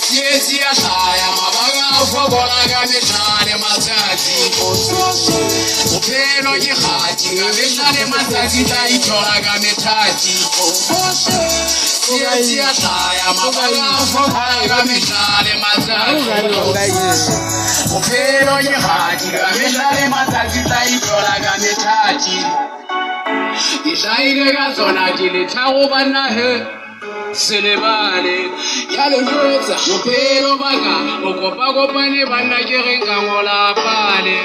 Yes, yes, I am a baga for Bonagamishane Masaji. Openo Yihati, Gamishane Masaji, Toragamitaji. Yes, yes, I am a baga for Bonagamishane Masaji. Openo Yihati, Gamishane Masaji, Toragamitaji. Ishaire Zona Dilitaro. Selebale yalo nyoza mopelo baka okopa pane bana ke ngola pale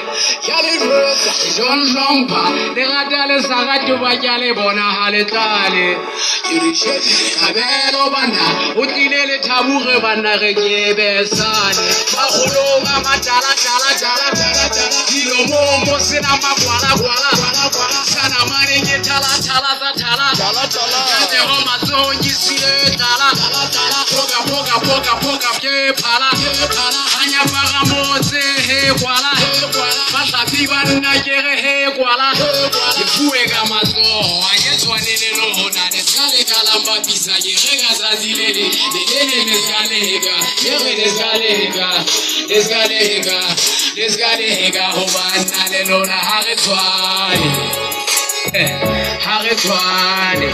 yalo nyoza jonjompa le gatale sagatu ba kyale bona hale tlale irishe kabelo bana o tlile le thabure bana re ke besane ba golonga matala dilo mo sena makwala sana mane ke tala ya ho matsongi sile Poca, pala, anya para mose, he, kwala, pasa viva na kere, he, kwala, ifuega maso, ayeswa nene no, na desale kalamba pisa, yerega zazilele, nene desgalehega, hobana neno na Haretwani, hey, Haretwani,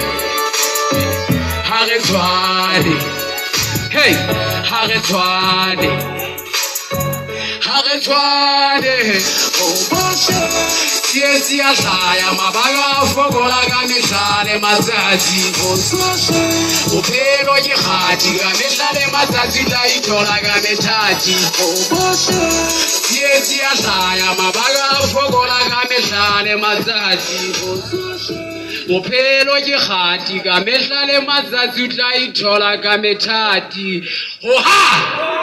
oh, Basha, yes, yes, I am a baga for Golagamishane Mazazi, oh, Sasha, Opero Yihati, Gamishane Mazazi, Toragamitaji, oh, Basha, yes, yes, I am a baga for Golagamishane Mazazi, oh, Sasha. Opelo Yihati, Gamishane Mazazi, Toragamitaji, oh, ha!